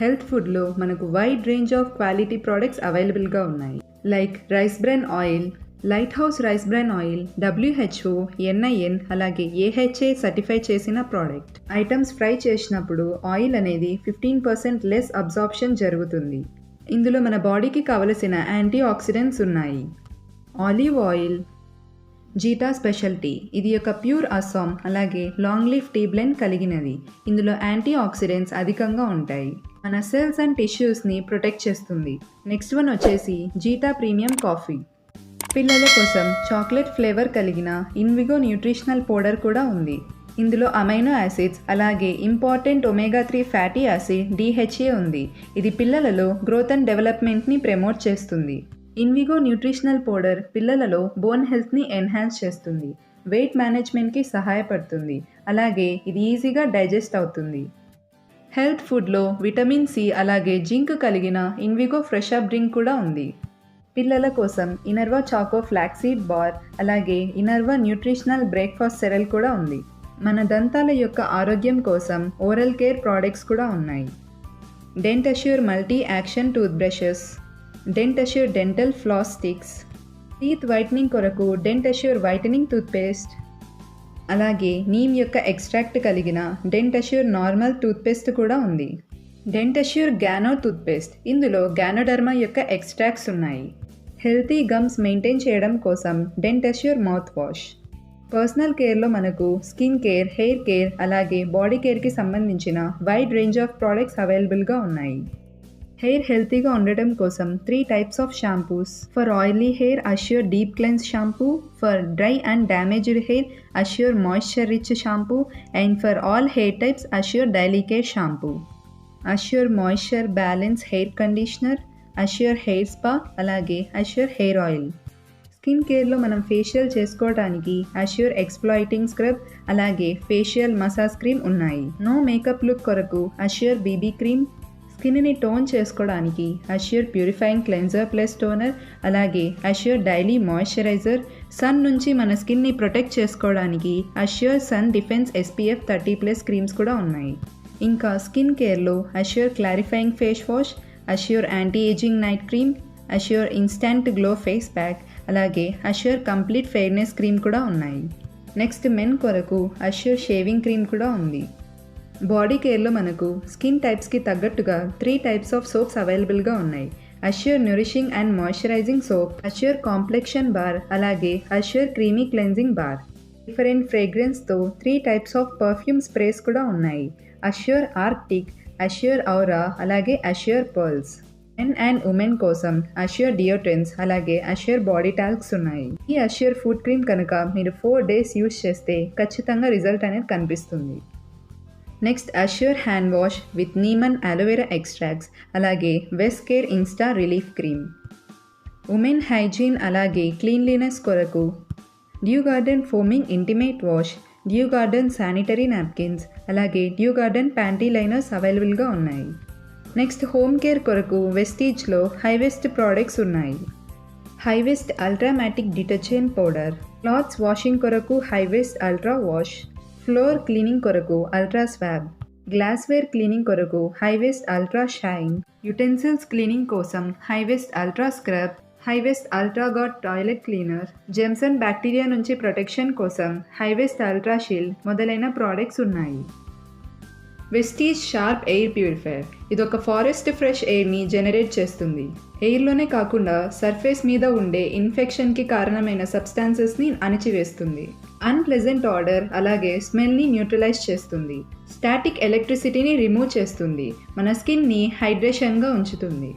S1: హెల్త్ ఫుడ్లో మనకు wide range of quality products అవైలబుల్గా ఉన్నాయి. Like rice bran oil, light house rice bran oil, WHO, NIN అలాగే AHA సర్టిఫై చేసిన ప్రోడక్ట్. ఐటమ్స్ ఫ్రై చేసినప్పుడు ఆయిల్ అనేది 15% లెస్ అబ్జార్ప్షన్ జరుగుతుంది. ఇందులో మన బాడీకి కావలసిన యాంటీ ఆక్సిడెంట్స్ ఉన్నాయి. Olive oil zeta specialty. ఇది ఒక ప్యూర్ అస్సాం అలాగే లాంగ్ లీఫ్ టీ బ్లెండ్ కలిగినది. ఇందులో యాంటీ ఆక్సిడెంట్స్ అధికంగా ఉంటాయి. మన సెల్స్ అండ్ టిష్యూస్ని ప్రొటెక్ట్ చేస్తుంది. నెక్స్ట్ వన్ వచ్చేసి జీటా ప్రీమియం కాఫీ. పిల్లల కోసం చాక్లెట్ ఫ్లేవర్ కలిగిన ఇన్విగో న్యూట్రిషనల్ పౌడర్ కూడా ఉంది. ఇందులో అమైనో యాసిడ్స్ అలాగే important omega 3 fatty acid DHA ఉంది. ఇది పిల్లలలో గ్రోత్ అండ్ డెవలప్మెంట్ని ప్రమోట్ చేస్తుంది. ఇన్విగో న్యూట్రిషనల్ పౌడర్ పిల్లలలో బోన్ హెల్త్ని ఎన్హాన్స్ చేస్తుంది. వెయిట్ మేనేజ్మెంట్కి సహాయపడుతుంది. అలాగే ఇది ఈజీగా డైజెస్ట్ అవుతుంది. హెల్త్ ఫుడ్లో విటమిన్ C అలాగే జింక్ కలిగిన ఇన్విగో ఫ్రెష్ అప్ డ్రింక్ కూడా ఉంది. పిల్లల కోసం ఇనర్వా చాకో ఫ్లాక్సీడ్ బార్ అలాగే ఇనర్వా న్యూట్రిషనల్ బ్రేక్ఫాస్ట్ సెరల్ కూడా ఉంది. మన దంతాల యొక్క ఆరోగ్యం కోసం ఓరల్ కేర్ ప్రోడక్ట్స్ కూడా ఉన్నాయి. Dentassure multi action tooth brushes, Dentassure dental floss sticks, teeth whitening కొరకు డెంటష్యూర్ వైటనింగ్ టూత్పేస్ట్, అలాగే నీమ్ యొక్క ఎక్స్ట్రాక్ట్ కలిగిన డెంటష్యూర్ నార్మల్ టూత్పేస్ట్ కూడా ఉంది. Dentassure Gano toothpaste. ఇందులో గ్యానోడర్మా యొక్క ఎక్స్ట్రాక్ట్స్ ఉన్నాయి. హెల్తీ గమ్స్ మెయింటైన్ చేయడం కోసం డెంటష్యూర్ మౌత్ వాష్. పర్సనల్ కేర్లో మనకు స్కిన్ కేర్, హెయిర్ కేర్ అలాగే బాడీ కేర్కి సంబంధించిన వైడ్ రేంజ్ ఆఫ్ ప్రోడక్ట్స్ అవైలబుల్గా ఉన్నాయి. హెయిర్ హెల్తీగా ఉండటం కోసం 3 types of shampoos. For oily hair Assure deep cleanse shampoo, for dry and damaged hair Assure moisture rich shampoo and for all hair types Assure daily care shampoo. Assure moisture balance hair conditioner, Assure hair spa అలాగే అష్యూర్ హెయిర్ ఆయిల్. స్కిన్ కేర్లో మనం ఫేషియల్ చేసుకోవడానికి అష్యూర్ ఎక్స్ప్లాయిటింగ్ స్క్రబ్ అలాగే ఫేషియల్ మసాజ్ క్రీమ్ ఉన్నాయి. నో మేకప్ లుక్ కొరకు అష్యూర్ బీబీ క్రీమ్. స్కిన్ని టోన్ చేసుకోవడానికి Assure purifying cleanser plus toner అలాగే అష్యూర్ డైలీ మాయిశ్చరైజర్. సన్ నుంచి మన స్కిన్ని ప్రొటెక్ట్ చేసుకోవడానికి Assure sun defence SPF 30+ creams కూడా ఉన్నాయి. ఇంకా స్కిన్ కేర్లో Assure clarifying face wash, Assure anti ageing night cream, Assure instant glow face pack అలాగే అష్యూర్ కంప్లీట్ ఫెయిర్నెస్ క్రీమ్ కూడా ఉన్నాయి. నెక్స్ట్ మెన్ కొరకు అష్యూర్ షేవింగ్ క్రీమ్ కూడా ఉంది. బాడీ కేర్లో మనకు స్కిన్ టైప్స్కి తగ్గట్టుగా 3 టైప్స్ ఆఫ్ సోప్స్ అవైలబుల్గా ఉన్నాయి. Assure nourishing and moisturising soap, Assure complexion bar, అలాగే Assure creamy cleansing bar. Different ఫ్రేగ్రెన్స్తో 3 టైప్స్ ఆఫ్ పర్ఫ్యూమ్ స్ప్రేస్ కూడా ఉన్నాయి. అష్యూర్ ఆర్క్టిక్, అష్యూర్ ఔరా, అలాగే Assure Pearls. Men and women కోసం అష్యూర్ డియోడ్రెంట్స్, అలాగే అష్యూర్ బాడీ టాల్క్స్ ఉన్నాయి. ఈ అష్యూర్ ఫుడ్ క్రీమ్ కనుక మీరు 4 డేస్ యూస్ చేస్తే ఖచ్చితంగా రిజల్ట్ అనేది కనిపిస్తుంది. Next Assure hand wash with నీమన్ అలోవెరా ఎక్స్ట్రాక్ట్స్, అలాగే west care insta relief cream. Women hygiene అలాగే క్లీన్లీనెస్ కొరకు Dew Garden foaming intimate wash, Dew Garden sanitary napkins, అలాగే డ్యూ గార్డెన్ ప్యాంటీ లైనర్స్ అవైలబుల్గా ఉన్నాయి. నెక్స్ట్ హోమ్ కేర్ కొరకు వెస్టీజ్లో హైవెస్ట్ ప్రోడక్ట్స్ ఉన్నాయి. Hiwash Ultramatic detergent powder, clothes washing కొరకు Hiwash Ultra Wash, floor cleaning కొరకు అల్ట్రా స్వాబ్, గ్లాస్వేర్ క్లీనింగ్ కొరకు Hiwash Ultra Shine, utensils cleaning కోసం Hiwash Ultra Scrub, Hiwash Ultra Guard toilet cleaner, germs and bacteria నుంచి ప్రొటెక్షన్ కోసం హైవెస్ట్ అల్ట్రా షీల్డ్ మొదలైన ప్రోడక్ట్స్ ఉన్నాయి. వెస్టీజ్ షార్ప్ ఎయిర్ ప్యూరిఫైయర్ ఇది ఒక ఫారెస్ట్ ఫ్రెష్ ఎయిర్ని జనరేట్ చేస్తుంది. ఎయిర్లోనే కాకుండా సర్ఫేస్ మీద ఉండే ఇన్ఫెక్షన్కి కారణమైన సబ్స్టాన్సెస్ని అణిచివేస్తుంది. అన్ప్లెజెంట్ ఆర్డర్ అలాగే స్మెల్ని న్యూట్రలైజ్ చేస్తుంది. స్టాటిక్ ఎలక్ట్రిసిటీని రిమూవ్ చేస్తుంది. మన స్కిన్ని హైడ్రేషన్గా ఉంచుతుంది.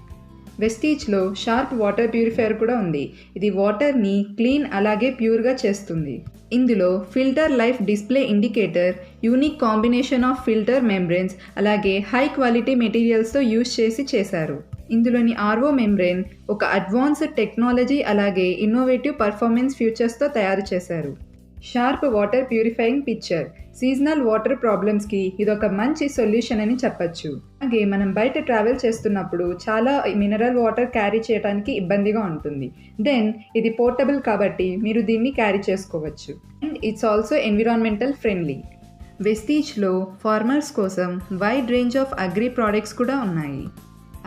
S1: వెస్టీజ్లో షార్ప్ వాటర్ ప్యూరిఫైయర్ కూడా ఉంది. ఇది వాటర్ని క్లీన్ అలాగే ప్యూర్గా చేస్తుంది. ఇందులో filter life display indicator, unique combination of filter membranes, అలాగే హై క్వాలిటీ మెటీరియల్స్తో యూజ్ చేశారు. ఇందులోని ఆర్ఓ మెంబ్రెన్ ఒక అడ్వాన్స్డ్ టెక్నాలజీ అలాగే ఇన్నోవేటివ్ పర్ఫార్మెన్స్ ఫ్యూచర్స్తో తయారు చేశారు. Sharp water purifying picture seasonal water ప్రాబ్లమ్స్కి ఇదొక మంచి సొల్యూషన్ అని చెప్పచ్చు. అలాగే మనం బయట ట్రావెల్ చేస్తున్నప్పుడు చాలా మినరల్ వాటర్ క్యారీ చేయడానికి ఇబ్బందిగా ఉంటుంది. దెన్ ఇది పోర్టబుల్ కాబట్టి మీరు దీన్ని క్యారీ చేసుకోవచ్చు. And it's also environmental friendly. వెస్టీజ్లో ఫార్మర్స్ కోసం wide range of agri products కూడా ఉన్నాయి.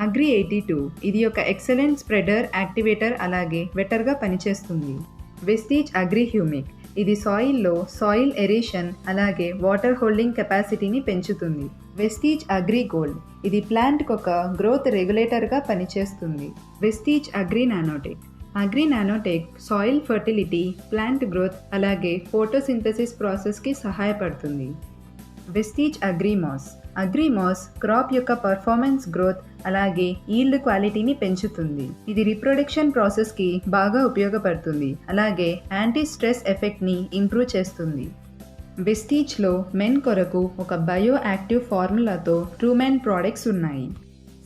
S1: అగ్రి 82 ఇది ఒక ఎక్సలెంట్ స్ప్రెడర్, యాక్టివేటర్ అలాగే వెటర్గా పనిచేస్తుంది. వెస్టీజ్ అగ్రి హ్యూమిక్ ఇది సాయిల్లో సాయిల్ ఎరేషన్ అలాగే వాటర్ హోల్డింగ్ కెపాసిటీని పెంచుతుంది. వెస్టీజ్ అగ్రి గోల్డ్ ఇది ప్లాంట్కి ఒక గ్రోత్ రెగ్యులేటర్గా పనిచేస్తుంది. Vestige agri nanotech soil fertility, plant growth అలాగే ఫోటోసింథసిస్ ప్రాసెస్కి సహాయపడుతుంది. వెస్టీజ్ అగ్రిమాస్ క్రాప్ యొక్క పర్ఫార్మెన్స్ గ్రోత్ అలాగే ఈల్డ్ క్వాలిటీని పెంచుతుంది. ఇది రీప్రొడక్షన్ ప్రాసెస్కి బాగా ఉపయోగపడుతుంది. అలాగే యాంటీ స్ట్రెస్ ఎఫెక్ట్ని ఇంప్రూవ్ చేస్తుంది. వెస్టీజ్లో మెన్ కొరకు ఒక బయో యాక్టివ్ ఫార్ములాతో ట్రూమెన్ ప్రోడక్ట్స్ ఉన్నాయి.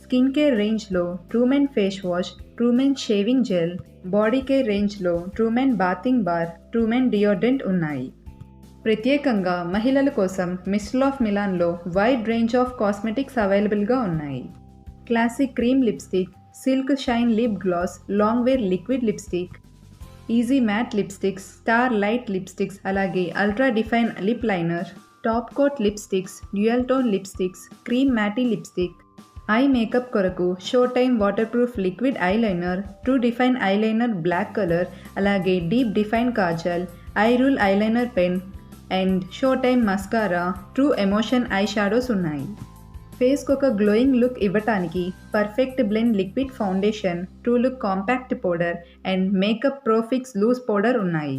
S1: స్కిన్ కేర్ రేంజ్లో Trumen face wash, Trumen shaving gel, body care రేంజ్లో Trumen bathing bar, Trumen deodorant ఉన్నాయి. ప్రత్యేకంగా మహిళల కోసం మిస్టిల్ ఆఫ్ మిలాన్లో వైడ్ రేంజ్ ఆఫ్ కాస్మెటిక్స్ అవైలబుల్గా ఉన్నాయి. Classic cream lipstick, silk shine lip gloss, long wear liquid lipstick, easy matte lipsticks, star light lipsticks, అలాగే ultra define lip liner, top coat lipsticks, dual tone lipsticks, cream మ్యాటీ lipstick. Eye makeup కొరకు show time waterproof liquid eyeliner, true define eyeliner black colour, అలాగే deep define kajal, eye rule eyeliner pen and show time mascara, true emotion eye shadows ఉన్నాయి. ఫేస్కి ఒక గ్లోయింగ్ లుక్ ఇవ్వటానికి perfect blend liquid foundation, true look compact powder and makeup Profix loose powder ఉన్నాయి.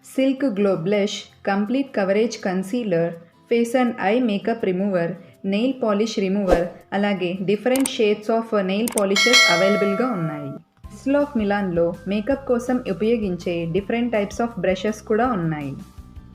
S1: Silk glow blush, complete coverage concealer, face and eye makeup remover, nail polish remover, అలాగే different shades of nail polishes అవైలబుల్గా ఉన్నాయి. మిస్టిల్ ఆఫ్ మిలాన్లో మేకప్ కోసం ఉపయోగించే డిఫరెంట్ టైప్స్ ఆఫ్ బ్రషెస్ కూడా ఉన్నాయి.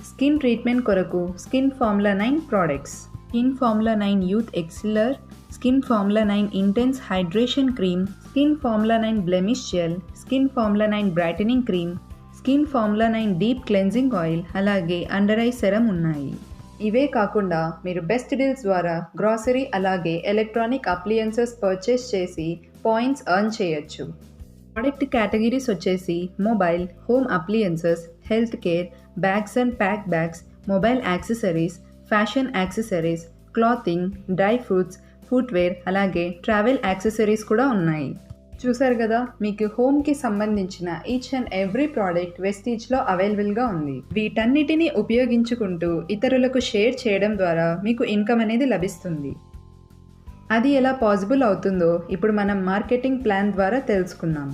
S1: స్కిన్ ట్రీట్మెంట్ కొరకు skin formula 9 products. Skin formula 9 youth elixir, skin formula 9 intense hydration cream, skin formula 9 blemish gel, skin formula 9 brightening cream, skin formula 9 deep cleansing oil, అలాగే అండర్ ఐ సెరం ఉన్నాయి. ఇవే కాకుండా మీరు బెస్ట్ డీల్స్ ద్వారా గ్రాసరీ అలాగే ఎలక్ట్రానిక్ అప్లియన్సెస్ పర్చేస్ చేసి పాయింట్స్ ఎర్న్ చేయొచ్చు. ప్రోడక్ట్ కేటగిరీస్ వచ్చేసి mobile, home appliances, health care, bags and pack bags, mobile accessories, fashion accessories, clothing, dry fruits, footwear అలాగే ట్రావెల్ యాక్సెసరీస్ కూడా ఉన్నాయి. చూసారు కదా, మీకు హోమ్కి సంబంధించిన ఈచ్ అండ్ ఎవ్రీ ప్రోడక్ట్ వెస్టీజ్లో అవైలబుల్గా ఉంది. వీటన్నిటిని ఉపయోగించుకుంటూ ఇతరులకు షేర్ చేయడం ద్వారా మీకు ఇన్కమ్ అనేది లభిస్తుంది. అది ఎలా పాసిబుల్ అవుతుందో ఇప్పుడు మనం మార్కెటింగ్ ప్లాన్ ద్వారా తెలుసుకుందాం.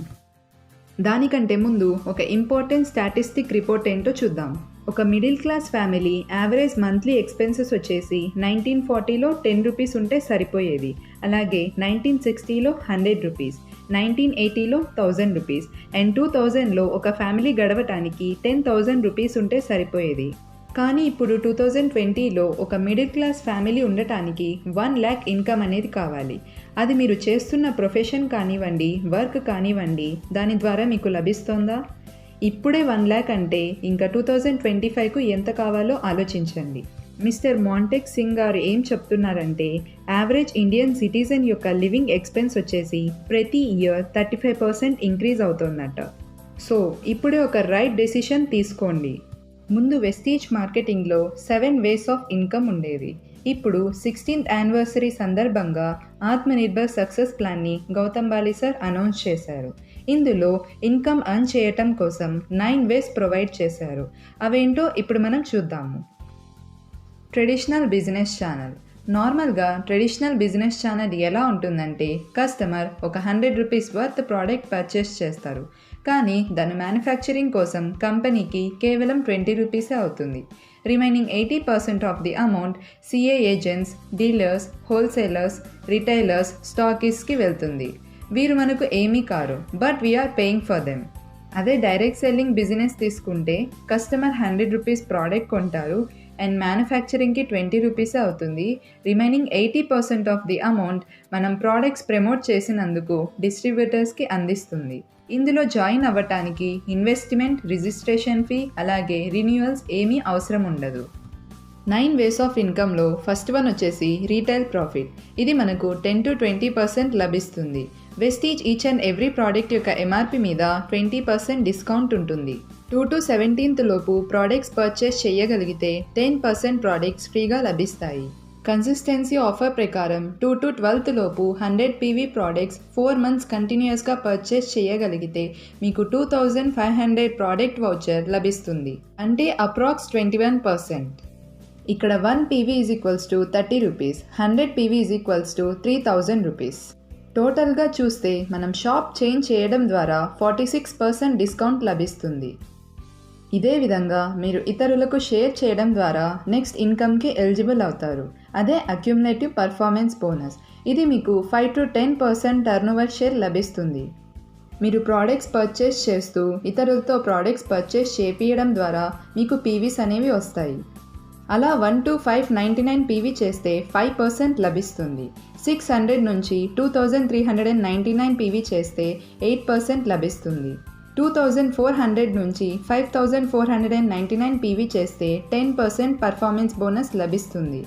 S1: దానికంటే ముందు ఒక ఇంపార్టెంట్ స్టాటిస్టిక్ రిపోర్ట్ ఏంటో చూద్దాం. ఒక middle class family average monthly expenses వచ్చేసి 1940లో 10 రూపీస్ ఉంటే సరిపోయేది. అలాగే 1960లో 100 రూపీస్, 1980లో 1000 రూపీస్ అండ్ 2000లో ఒక ఫ్యామిలీ గడవటానికి 10,000 రూపీస్ ఉంటే సరిపోయేది. కానీ ఇప్పుడు 2020లో ఒక మిడిల్ క్లాస్ ఫ్యామిలీ ఉండటానికి 1 lakh ఇన్కమ్ అనేది కావాలి. అది మీరు చేస్తున్న ప్రొఫెషన్ కానివ్వండి, వర్క్ కానివ్వండి, దాని ద్వారా మీకు లభిస్తోందా? ఇప్పుడే 1 lakh అంటే ఇంకా 2025కు ఎంత కావాలో ఆలోచించండి. మిస్టర్ మాంటెక్ సింగ్ గారు ఏం చెప్తున్నారంటే, యావరేజ్ ఇండియన్ సిటిజన్ యొక్క లివింగ్ ఎక్స్పెన్స్ వచ్చేసి ప్రతి ఇయర్ 35% ఇంక్రీజ్ అవుతుందట. సో ఇప్పుడే ఒక రైట్ డెసిషన్ తీసుకోండి. ముందు వెస్టీజ్ మార్కెటింగ్లో 7 వేస్ ఆఫ్ ఇన్కమ్ ఉండేది. ఇప్పుడు 16th యానివర్సరీ సందర్భంగా ఆత్మనిర్భర్ సక్సెస్ ప్లాన్ని గౌతమ్ బాలి సార్ అనౌన్స్ చేశారు. ఇందులో ఇన్కమ్ ఎర్న్ చేయటం కోసం 9 వేస్ ప్రొవైడ్ చేశారు. అవేంటో ఇప్పుడు మనం చూద్దాము. Traditional business channel. నార్మల్గా ట్రెడిషనల్ బిజినెస్ ఛానల్ ఎలా ఉంటుందంటే, కస్టమర్ ఒక 100 రూపీస్ వర్త్ ప్రోడక్ట్ పర్చేస్ చేస్తారు. కానీ దాని మ్యానుఫ్యాక్చరింగ్ కోసం కంపెనీకి కేవలం 20 రూపీసే అవుతుంది. Remaining 80% of the amount CA agents, dealers, wholesalers, retailers, స్టాకిస్ట్కి వెళ్తుంది. వీరు మనకు ఏమీ కారు, but we are paying for them. అదే డైరెక్ట్ సెల్లింగ్ బిజినెస్ తీసుకుంటే కస్టమర్ 100 రూపీస్ ప్రోడక్ట్ కొంటారు అండ్ మ్యానుఫ్యాక్చరింగ్కి 20 రూపీసే అవుతుంది. రిమైనింగ్ 80% ఆఫ్ ది అమౌంట్ మనం ప్రోడక్ట్స్ ప్రమోట్ చేసినందుకు డిస్ట్రిబ్యూటర్స్కి అందిస్తుంది. ఇందులో జాయిన్ అవ్వటానికి ఇన్వెస్ట్మెంట్, రిజిస్ట్రేషన్ ఫీ, అలాగే రిన్యూవల్స్ ఏమీ అవసరం ఉండదు. 9 వేస్ ఆఫ్ ఇన్కమ్లో ఫస్ట్ వన్ వచ్చేసి రీటైల్ ప్రాఫిట్. ఇది మనకు 10 to 20% లభిస్తుంది. Vestige each and every product యొక్క ఎంఆర్పి మీద 20% డిస్కౌంట్ ఉంటుంది. 2 to 17th లోపు ప్రోడక్ట్స్ పర్చేస్ చేయగలిగితే 10% ప్రోడక్ట్స్ ఫ్రీగా లభిస్తాయి. కన్సిస్టెన్సీ ఆఫర్ ప్రకారం 2 to 12th లోపు 100 PV ప్రోడక్ట్స్ 4 months కంటిన్యూస్గా పర్చేస్ చేయగలిగితే మీకు 2500 ప్రోడక్ట్ వౌచర్ లభిస్తుంది. అంటే అప్రాక్స్ 21%. ఇక్కడ 1 PV is equals to 30 rupees, 100 PV is equals to 3000 rupees. టోటల్గా చూస్తే మనం షాప్ చేంజ్ చేయడం ద్వారా 46% డిస్కౌంట్ లభిస్తుంది. ఇదే విధంగా మీరు ఇతరులకు షేర్ చేయడం ద్వారా నెక్స్ట్ ఇన్కమ్కి ఎలిజిబుల్ అవుతారు. అదే అక్యుములేటివ్ పర్ఫార్మెన్స్ బోనస్. ఇది మీకు 5 to 10% టర్నోవర్ షేర్ లభిస్తుంది. మీరు ప్రోడక్ట్స్ పర్చేస్ చేస్తూ ఇతరులతో ప్రోడక్ట్స్ పర్చేస్ చేపించడం ద్వారా మీకు పీవీస్ అనేవి వస్తాయి. అలా 1 to 599 పీవీ చేస్తే 5% లభిస్తుంది. 600 నుంచి 2399 పీవీ చేస్తే 8% లభిస్తుంది. 2400 నుంచి 5499 పీవీ చేస్తే 10% పర్ఫార్మెన్స్ బోనస్ లభిస్తుంది.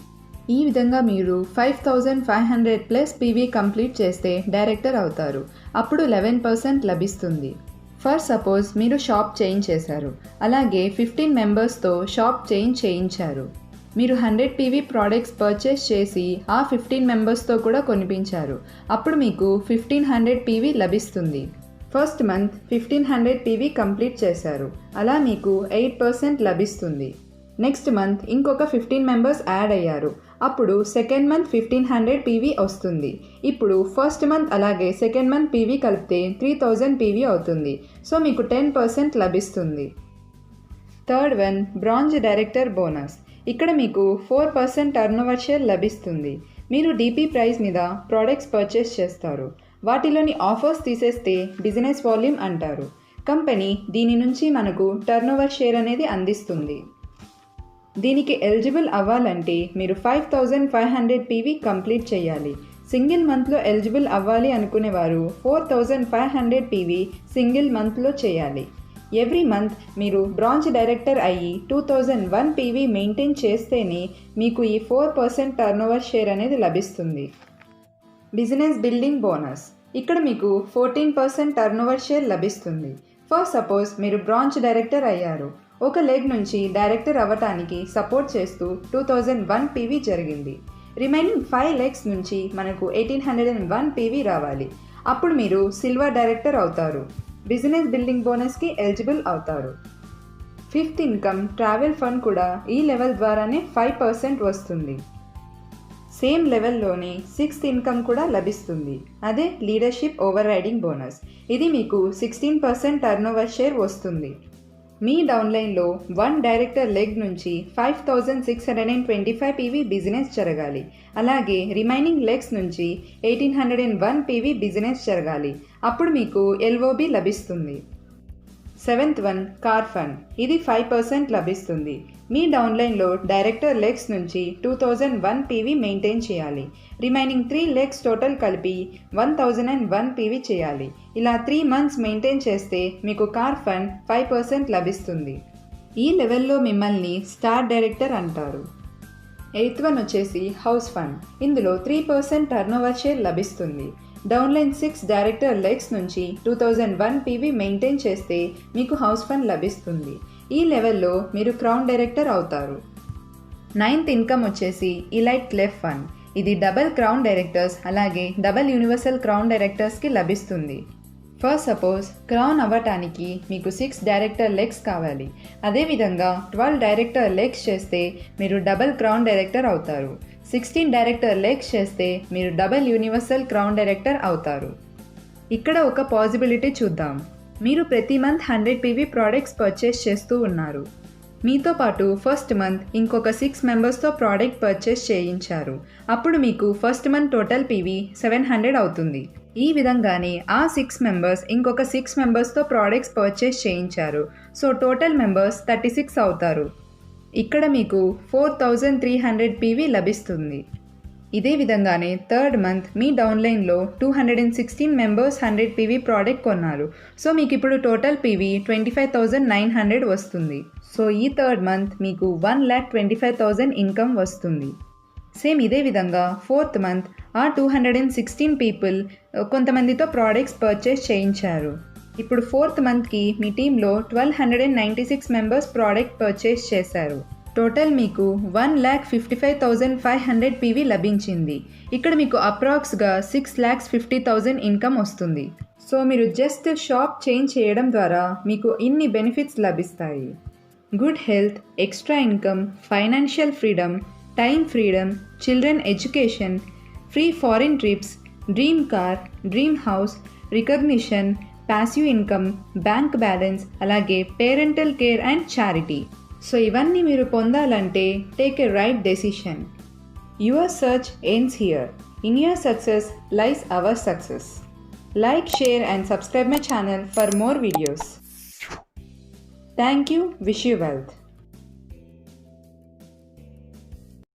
S1: ఈ విధంగా మీరు 5500 ప్లస్ పీవీ కంప్లీట్ చేస్తే డైరెక్టర్ అవుతారు. అప్పుడు 11% లభిస్తుంది. ఫర్ సపోజ్ మీరు షాప్ చేంజ్ చేశారు, అలాగే 15 మెంబర్స్తో షాప్ చేంజ్ చేయించారు. మీరు 100 పీవీ ప్రోడక్ట్స్ పర్చేస్ చేసి ఆ 15 మెంబర్స్తో కూడా కొనిపించారు. అప్పుడు మీకు 1500 పీవీ లభిస్తుంది. ఫస్ట్ మంత్ 1500 పీవీ కంప్లీట్ చేశారు, అలా మీకు 8% లభిస్తుంది. నెక్స్ట్ మంత్ ఇంకొక 15 మెంబర్స్ యాడ్ అయ్యారు, అప్పుడు సెకండ్ మంత్ 1500 పీవీ వస్తుంది. ఇప్పుడు ఫస్ట్ మంత్ అలాగే సెకండ్ మంత్ పీవీ కలిపితే 3000 పీవీ అవుతుంది. సో మీకు 10% లభిస్తుంది. Third one bronze director bonus. ఇక్కడ మీకు 4% టర్నోవర్ షేర్ లభిస్తుంది. మీరు డీపీ ప్రైస్ మీద ప్రోడక్ట్స్ పర్చేస్ చేస్తారు. వాటిలోని ఆఫర్స్ తీసేస్తే బిజినెస్ వాల్యూమ్ అంటారు. కంపెనీ దీని నుంచి మనకు టర్నోవర్ షేర్ అనేది అందిస్తుంది. దీనికి ఎలిజిబుల్ అవ్వాలంటే మీరు 5500 పీవీ కంప్లీట్ చేయాలి. సింగిల్ మంత్లో ఎలిజిబుల్ అవ్వాలి అనుకునేవారు 4500 పీవీ సింగిల్ మంత్లో చేయాలి. ఎవ్రీ మంత్ మీరు బ్రాంచ్ డైరెక్టర్ అయ్యి 2001 పీవీ మెయింటైన్ చేస్తేనే మీకు ఈ 4% టర్నోవర్ షేర్ అనేది లభిస్తుంది. Business building bonus. ఇక్కడ మీకు 14% టర్నోవర్ షేర్ లభిస్తుంది. ఫర్ సపోజ్ మీరు బ్రాంచ్ డైరెక్టర్ అయ్యారు. ఒక లెగ్ నుంచి డైరెక్టర్ అవ్వటానికి సపోర్ట్ చేస్తూ 2001 పీవీ జరిగింది. రిమైనింగ్ 5 లెగ్స్ నుంచి మనకు 1801 పీవీ రావాలి. అప్పుడు మీరు సిల్వర్ డైరెక్టర్ అవుతారు. బిజినెస్ బిల్డింగ్ బోనస్కి ఎలిజిబుల్ అవుతారు. ఫిఫ్త్ ఇన్కమ్ ట్రావెల్ ఫండ్ కూడా ఈ లెవెల్ ద్వారానే 5% వస్తుంది. సేమ్ లెవెల్లోనే సిక్స్త్ ఇన్కమ్ కూడా లభిస్తుంది. అదే లీడర్షిప్ ఓవర్ రైడింగ్ బోనస్. ఇది మీకు 16% టర్నోవర్ షేర్ వస్తుంది. మీ డౌన్లైన్లో 1 డైరెక్టర్ లెగ్ నుంచి 5625 PV బిజినెస్ జరగాలి. అలాగే రిమైనింగ్ లెగ్స్ నుంచి 1801 PV బిజినెస్ జరగాలి. అప్పుడు మీకు LOB లభిస్తుంది. Seventh one car fund. ఇది 5% లభిస్తుంది. మీ డౌన్లైన్లో డైరెక్టర్ లెగ్స్ నుంచి 2001 PV మెయింటైన్ చేయాలి. రిమైనింగ్ 3 లెగ్స్ టోటల్ కలిపి 1001 PV చేయాలి. ఇలా 3 మంత్స్ మెయింటైన్ చేస్తే మీకు కార్ ఫండ్ 5% లభిస్తుంది. ఈ లెవెల్లో మిమ్మల్ని స్టార్ డైరెక్టర్ అంటారు. ఎయిత్ వన్ వచ్చేసి హౌస్ ఫండ్. ఇందులో 3% టర్నోవర్ షేర్ లభిస్తుంది. డౌన్లైన్ 6 డైరెక్టర్ లెగ్స్ నుంచి 2001 PV మెయింటైన్ చేస్తే మీకు హౌస్ ఫండ్ లభిస్తుంది. ఈ లెవెల్లో మీరు క్రౌన్ డైరెక్టర్ అవుతారు. నైన్త్ ఇన్కమ్ వచ్చేసి ఇలైట్ క్లెఫ్ ఫండ్. ఇది డబల్ క్రౌన్ డైరెక్టర్స్ అలాగే డబల్ యూనివర్సల్ క్రౌన్ డైరెక్టర్స్కి లభిస్తుంది. ఫస్ట్ సపోజ్ క్రౌన్ అవ్వటానికి మీకు 6 డైరెక్టర్ లెగ్స్ కావాలి. అదేవిధంగా 12 డైరెక్టర్ లెగ్స్ చేస్తే మీరు డబల్ క్రౌన్ డైరెక్టర్ అవుతారు. 16 డైరెక్టర్ లెగ్స్ చేస్తే మీరు డబల్ యూనివర్సల్ క్రౌన్ డైరెక్టర్ అవుతారు. ఇక్కడ ఒక పాసిబిలిటీ చూద్దాం. మీరు ప్రతి మంత్ 100 PV ప్రోడక్ట్స్ పర్చేస్ చేస్తూ ఉన్నారు. మీతో పాటు ఫస్ట్ మంత్ ఇంకొక 6 మెంబర్స్తో ప్రోడక్ట్ పర్చేస్ చేయించారు. అప్పుడు మీకు ఫస్ట్ మంత్ టోటల్ PV 700 అవుతుంది. ఈ విధంగానే ఆ 6 మెంబర్స్ ఇంకొక 6 మెంబర్స్తో ప్రోడక్ట్స్ పర్చేస్ చేయించారు. సో టోటల్ మెంబర్స్ 36 అవుతారు. ఇక్కడ మీకు 4300 PV లభిస్తుంది. ఇదే విధంగానే థర్డ్ మంత్ మీ డౌన్లైన్లో 216 మెంబర్స్ 100 PV ప్రోడక్ట్ కొన్నారు. సో మీకు ఇప్పుడు టోటల్ PV 25,900 వస్తుంది. సో ఈ థర్డ్ మంత్ మీకు 1,25,000 ఇన్కమ్ వస్తుంది. సేమ్ ఇదే విధంగా ఫోర్త్ మంత్ ఆ 216 పీపుల్ కొంతమందితో ప్రోడక్ట్స్ పర్చేస్ చేయించారు. ఇప్పుడు ఫోర్త్ మంత్కి మీ టీంలో 1,296 మెంబర్స్ ప్రోడక్ట్ పర్చేస్ చేశారు. టోటల్ మీకు 1,55,500 PV లభించింది. ఇక్కడ మీకు అప్రాక్స్గా 6,50,000 ఇన్కమ్ వస్తుంది. సో మీరు జస్ట్ షాప్ చేంజ్ చేయడం ద్వారా మీకు ఇన్ని బెనిఫిట్స్ లభిస్తాయి. Good health, extra income, financial freedom, time freedom, children education, free foreign trips, dream car, dream house, recognition, passive income, bank balance, అలాగే parental care and charity. So ఇవన్నీ మీరు పొందాలంటే take a right decision. Your search ends here. In your success lies our success. Like, share and subscribe my channel for more videos. Thank you. Wish you wealth.